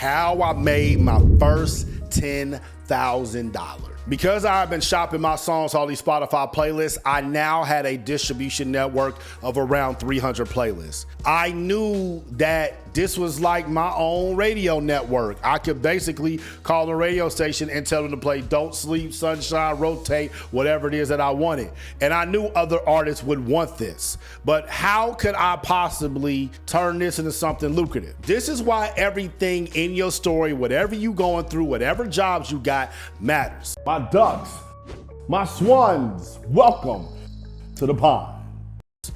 How I made my first $10,000. Because I've been shopping my songs on these Spotify playlists, I now had a distribution network of around 300 playlists. I knew that this was like my own radio network. I could basically call the radio station and tell them to play Don't Sleep, Sunshine, Rotate, whatever it is that I wanted. And I knew other artists would want this. But how could I possibly turn this into something lucrative? This is why everything in your story, whatever you going through, whatever jobs you got, matters. My ducks, my swans, welcome to the pond.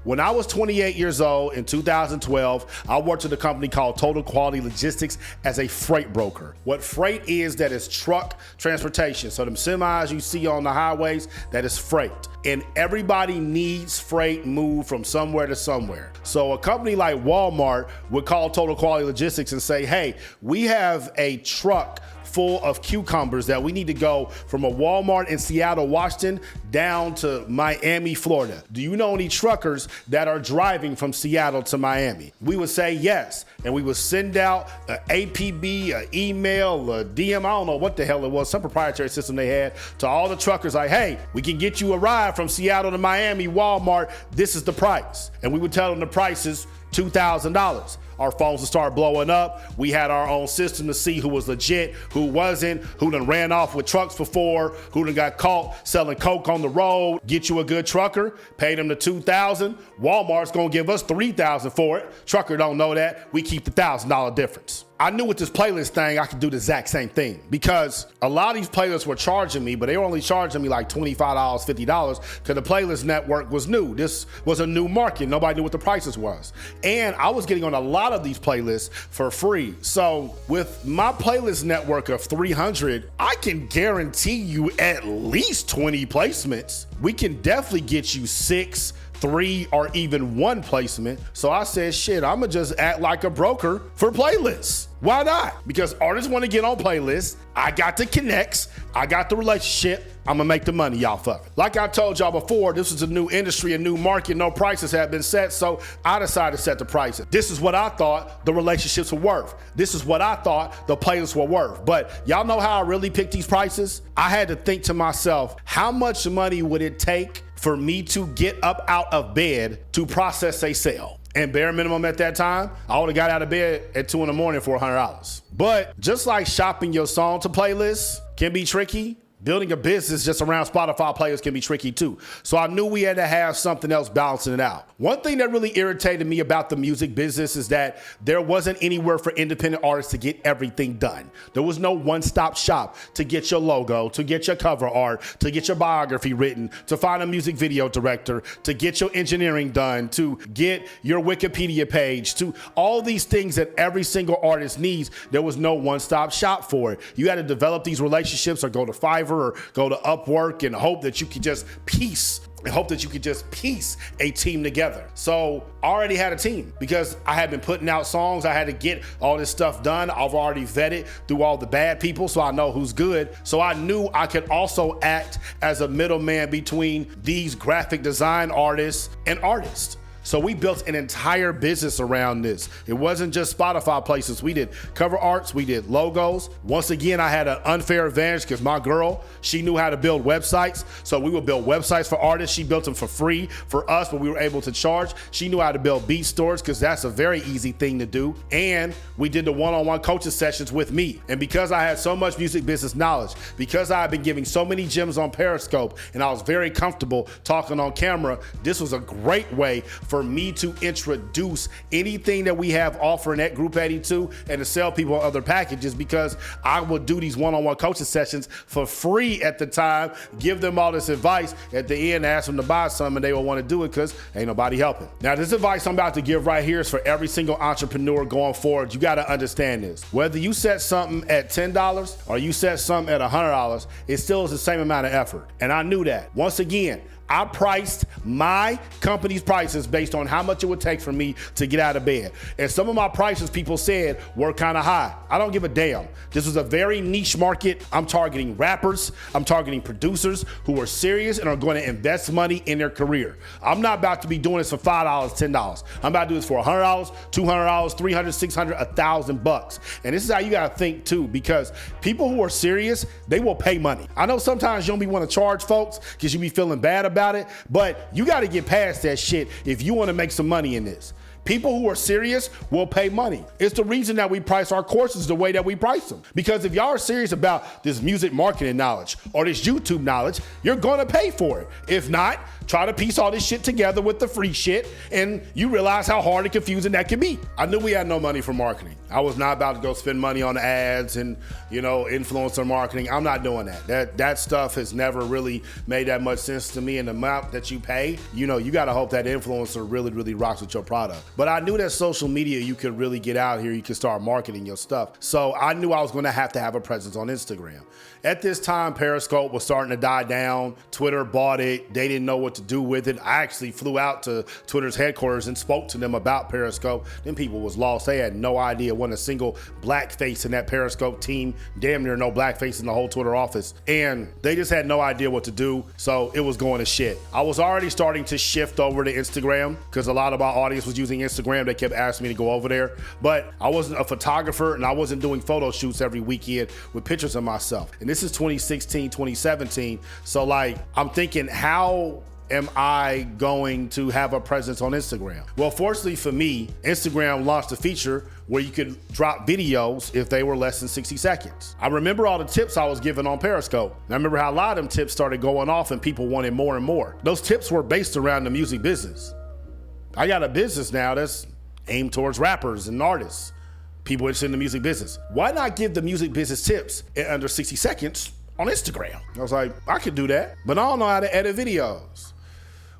When I was 28 years old in 2012, I worked at a company called Total Quality Logistics as a freight broker. What freight is, that is truck transportation. So them semis you see on the highways, that is freight. And everybody needs freight moved from somewhere to somewhere. So a company like Walmart would call Total Quality Logistics and say, hey, we have a truck full of cucumbers that we need to go from a Walmart in Seattle, Washington, down to Miami, Florida. Do you know any truckers that are driving from Seattle to Miami? We would say yes, and we would send out an APB, an email, a DM, I don't know what the hell it was, some proprietary system they had, to all the truckers like, hey, we can get you a ride from Seattle to Miami, Walmart, this is the price. And we would tell them the price is $2,000. Our phones would start blowing up. We had our own system to see who was legit, who wasn't, who done ran off with trucks before, who done got caught selling coke on the road. Get you a good trucker, pay them the $2,000. Walmart's gonna give us $3,000 for it. Trucker don't know that. We keep the $1,000 difference. I knew with this playlist thing, I could do the exact same thing because a lot of these playlists were charging me, but they were only charging me like $25, $50 because the playlist network was new. This was a new market. Nobody knew what the prices was. And I was getting on a lot of these playlists for free. So with my playlist network of 300, I can guarantee you at least 20 placements. We can definitely get you 6, 3, or even 1 placement. So I said, shit, I'ma just act like a broker for playlists. Why not? Because artists want to get on playlists. I got the connects. I got the relationship. I'm gonna make the money off of it. Like I told y'all before, this is a new industry, a new market. No prices have been set, so I decided to set the prices. This is what I thought the relationships were worth. This is what I thought the playlists were worth. But y'all know how I really picked these prices? I had to think to myself, how much money would it take for me to get up out of bed to process a sale? And bare minimum at that time, I would have got out of bed at 2 in the morning for $100. But just like shopping your song to playlists can be tricky, building a business just around Spotify players can be tricky too. So I knew we had to have something else balancing it out. One thing that really irritated me about the music business is that there wasn't anywhere for independent artists to get everything done. There was no one-stop shop to get your logo, to get your cover art, to get your biography written, to find a music video director, to get your engineering done, to get your Wikipedia page, to all these things that every single artist needs. There was no one-stop shop for it. You had to develop these relationships or go to Fiverr or go to Upwork and hope that you could just piece a team together. So I already had a team because I had been putting out songs. I had to get all this stuff done. I've already vetted through all the bad people, so I know who's good. So I knew I could also act as a middleman between these graphic design artists and artists. So we built an entire business around this. It wasn't just Spotify places. We did cover arts, we did logos. Once again, I had an unfair advantage because my girl, she knew how to build websites. So we would build websites for artists. She built them for free for us, but we were able to charge. She knew how to build beat stores because that's a very easy thing to do. And we did the one-on-one coaching sessions with me. And because I had so much music business knowledge, because I had been giving so many gems on Periscope, and I was very comfortable talking on camera, this was a great way for me to introduce anything that we have offering at Group 82 and to sell people on other packages, because I would do these one-on-one coaching sessions for free at the time, give them all this advice at the end, ask them to buy some, and they will want to do it because ain't nobody helping. Now, this advice I'm about to give right here is for every single entrepreneur going forward. You got to understand this. Whether you set something at $10 or you set something at $100, it still is the same amount of effort. And I knew that. Once again, I priced my company's prices based on how much it would take for me to get out of bed. And some of my prices people said were kind of high. I don't give a damn. This was a very niche market. I'm targeting rappers. I'm targeting producers who are serious and are going to invest money in their career. I'm not about to be doing this for $5, $10. I'm about to do this for $100, $200, $300, $600, $1,000. And this is how you got to think too, because people who are serious, they will pay money. I know sometimes you don't be want to charge folks because you be feeling bad about it, but you got to get past that shit if you want to make some money in this. People who are serious will pay money. It's the reason that we price our courses the way that we price them. Because if y'all are serious about this music marketing knowledge or this YouTube knowledge, you're gonna pay for it. If not, try to piece all this shit together with the free shit and you realize how hard and confusing that can be. I knew we had no money for marketing. I was not about to go spend money on ads and, influencer marketing. I'm not doing that. That stuff has never really made that much sense to me. And the amount that you pay, you gotta hope that influencer really, really rocks with your product. But I knew that social media, you could really get out here. You could start marketing your stuff. So I knew I was going to have a presence on Instagram. At this time, Periscope was starting to die down. Twitter bought it. They didn't know what to do with it. I actually flew out to Twitter's headquarters and spoke to them about Periscope. Them people was lost. They had no idea. Wasn't a single black face in that Periscope team. Damn near no black face in the whole Twitter office. And they just had no idea what to do. So it was going to shit. I was already starting to shift over to Instagram because a lot of my audience was using Instagram. They kept asking me to go over there. But I wasn't a photographer and I wasn't doing photo shoots every weekend with pictures of myself. And this is 2016, 2017. So I'm thinking, how am I going to have a presence on Instagram? Well, fortunately for me, Instagram launched a feature where you could drop videos if they were less than 60 seconds. I remember all the tips I was given on Periscope. And I remember how a lot of them tips started going off and people wanted more and more. Those tips were based around the music business. I got a business now that's aimed towards rappers and artists, people interested in the music business. Why not give the music business tips in under 60 seconds on Instagram? I was like, I could do that, but I don't know how to edit videos.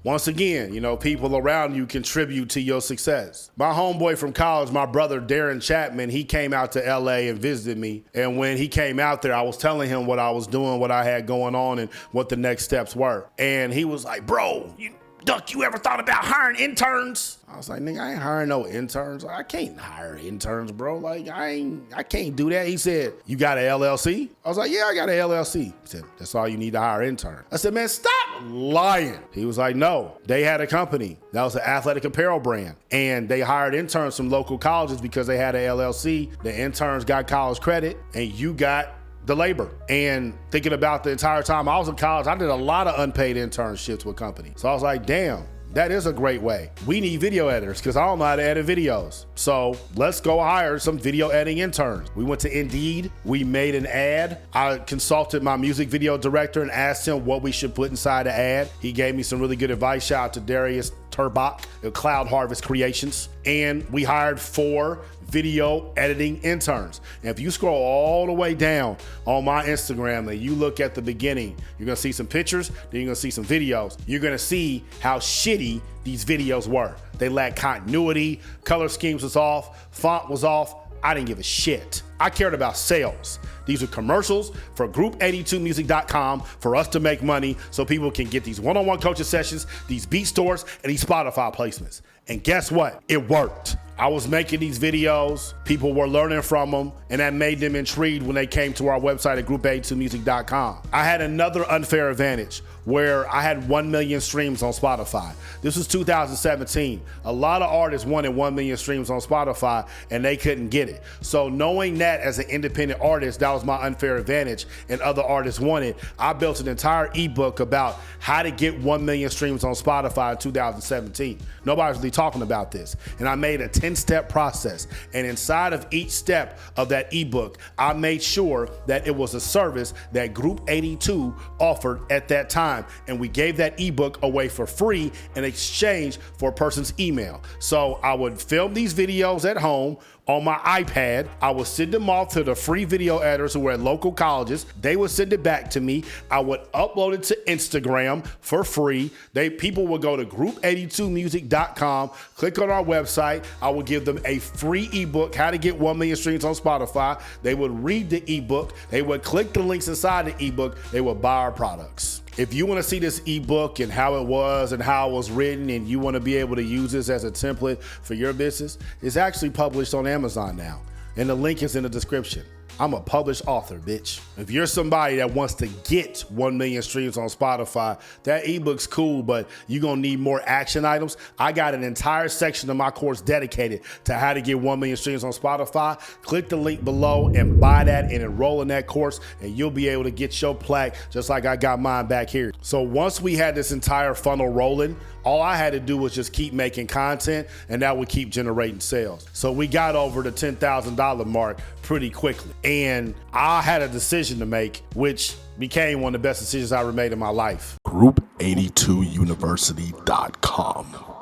Once again, people around you contribute to your success. My homeboy from college, my brother Dorian Chapman, he came out to LA and visited me. And when he came out there, I was telling him what I was doing, what I had going on, and what the next steps were. And he was like, bro, Duck, you ever thought about hiring interns? I was like, nigga, I ain't hiring no interns. I can't hire interns, bro. I can't do that. He said, you got an LLC? I was like, yeah, I got an LLC. He said, that's all you need to hire interns. I said, man, stop lying. He was like, no, they had a company. That was an athletic apparel brand. And they hired interns from local colleges because they had an LLC. The interns got college credit and you got the labor. And thinking about the entire time I was in college, I did a lot of unpaid internships with companies. So I was like, damn, that is a great way. We need video editors because I don't know how to edit videos. So let's go hire some video editing interns. We went to Indeed. We made an ad. I consulted my music video director and asked him what we should put inside the ad. He gave me some really good advice. Shout out to Darius Turbach at Cloud Harvest Creations. And we hired 4 video editing interns. And if you scroll all the way down on my Instagram and you look at the beginning, you're gonna see some pictures, then you're gonna see some videos. You're gonna see how shitty these videos were. They lacked continuity, color schemes was off, font was off. I didn't give a shit. I cared about sales. These are commercials for group82music.com for us to make money so people can get these one-on-one coaching sessions, these beat stores, and these Spotify placements. And guess what? It worked. I was making these videos, people were learning from them, and that made them intrigued when they came to our website at group82music.com. I had another unfair advantage where I had 1 million streams on Spotify. This was 2017. A lot of artists wanted 1 million streams on Spotify and they couldn't get it. So knowing that as an independent artist, that was my unfair advantage and other artists wanted, I built an entire ebook about how to get 1 million streams on Spotify in 2017. Nobody's really talking about this. And I made a 10-step process. And inside of each step of that ebook, I made sure that it was a service that Group 82 offered at that time. And we gave that ebook away for free in exchange for a person's email. So I would film these videos at home on my iPad. I would send them off to the free video editors who were at local colleges. They would send it back to me. I would upload it to Instagram for free. People would go to group82music.com, click on our website. I would give them a free ebook, how to get 1 million streams on Spotify. They would read the ebook. They would click the links inside the ebook. They would buy our products. If you want to see this ebook and how it was and how it was written, and you want to be able to use this as a template for your business, it's actually published on Amazon now. And the link is in the description. I'm a published author, bitch. If you're somebody that wants to get 1 million streams on Spotify, that ebook's cool, but you're gonna need more action items. I got an entire section of my course dedicated to how to get 1 million streams on Spotify. Click the link below and buy that and enroll in that course, and you'll be able to get your plaque just like I got mine back here. So once we had this entire funnel rolling, all I had to do was just keep making content, and that would keep generating sales. So we got over the $10,000 mark pretty quickly. And I had a decision to make, which became one of the best decisions I ever made in my life. Group82university.com.